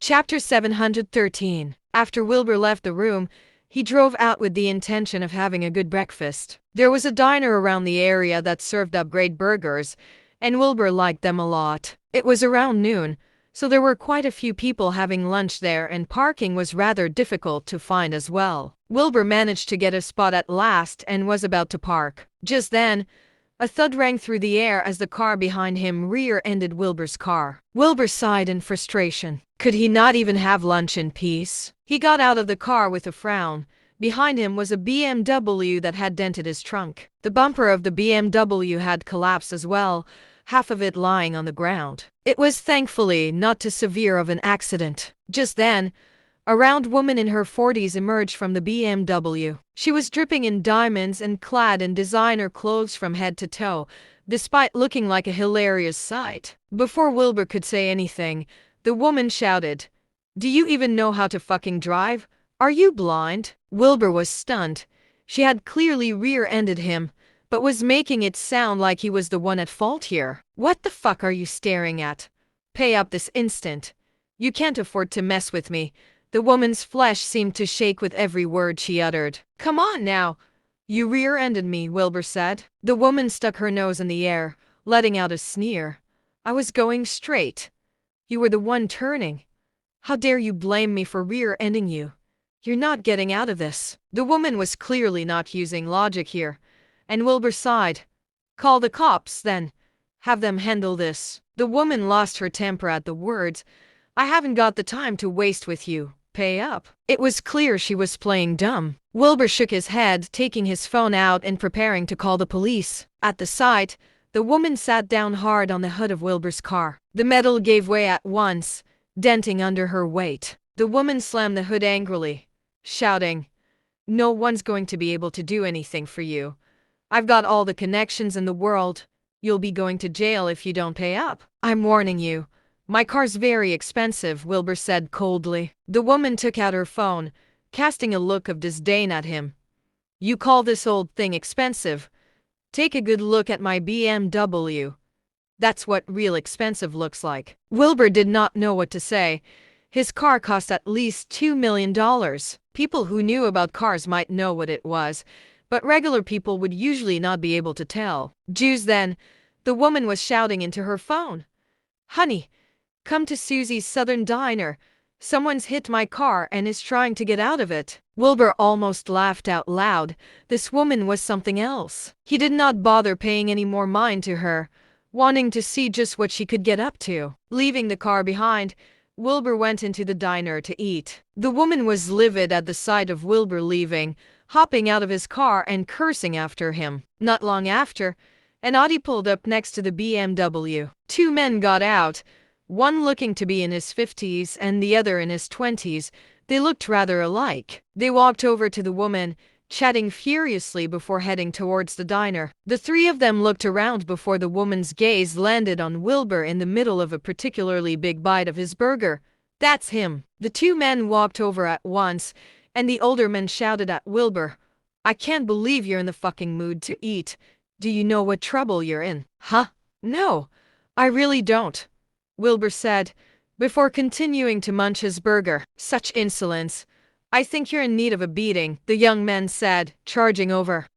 Chapter 713. After Wilbur left the room, he drove out with the intention of having a good breakfast. There was a diner around the area that served up great burgers, and Wilbur liked them a lot. It was around noon, so there were quite a few people having lunch there, and parking was rather difficult to find as well. Wilbur managed to get a spot at last and was about to park. Just then, a thud rang through the air as the car behind him rear-ended Wilbur's car. Wilbur sighed in frustration. Could he not even have lunch in peace? He got out of the car with a frown. Behind him was a BMW that had dented his trunk. The bumper of the BMW had collapsed as well, half of it lying on the ground. It was thankfully not too severe of an accident. Just then, a round woman in her 40s emerged from the BMW. She was dripping in diamonds and clad in designer clothes from head to toe, despite looking like a hilarious sight. Before Wilbur could say anything, the woman shouted, "Do you even know how to fucking drive? Are you blind?" Wilbur was stunned. She had clearly rear-ended him, but was making it sound like he was the one at fault here. "What the fuck are you staring at? Pay up this instant. You can't afford to mess with me." The woman's flesh seemed to shake with every word she uttered. "Come on now. You rear-ended me," Wilbur said. The woman stuck her nose in the air, letting out a sneer. "I was going straight. You were the one turning. How dare you blame me for rear-ending you? You're not getting out of this." The woman was clearly not using logic here, and Wilbur sighed. "Call the cops, then. Have them handle this." The woman lost her temper at the words. "I haven't got the time to waste with you. Pay up." It was clear she was playing dumb. Wilbur shook his head, taking his phone out and preparing to call the police. At the sight, the woman sat down hard on the hood of Wilbur's car. The metal gave way at once, denting under her weight. The woman slammed the hood angrily, shouting, "No one's going to be able to do anything for you. I've got all the connections in the world. You'll be going to jail if you don't pay up. I'm warning you. My car's very expensive," Wilbur said coldly. The woman took out her phone, casting a look of disdain at him. "You call this old thing expensive? Take a good look at my BMW. That's what real expensive looks like." Wilbur did not know what to say. His car cost at least $2 million. People who knew about cars might know what it was, but regular people would usually not be able to tell. Just then, the woman was shouting into her phone, "Honey, come to Susie's Southern Diner. Someone's hit my car and is trying to get out of it." Wilbur almost laughed out loud. This woman was something else. He did not bother paying any more mind to her, wanting to see just what she could get up to. Leaving the car behind, Wilbur went into the diner to eat. The woman was livid at the sight of Wilbur leaving, hopping out of his car and cursing after him. Not long after, an Audi pulled up next to the BMW. Two men got out, one looking to be in his 50s and the other in his 20s. They looked rather alike. They walked over to the woman, chatting furiously before heading towards the diner. The three of them looked around before the woman's gaze landed on Wilbur in the middle of a particularly big bite of his burger. "That's him." The two men walked over at once, and the older man shouted at Wilbur, "I can't believe you're in the fucking mood to eat. Do you know what trouble you're in?" "Huh? No, I really don't," Wilbur said, before continuing to munch his burger. "Such insolence. I think you're in need of a beating," the young man said, charging over.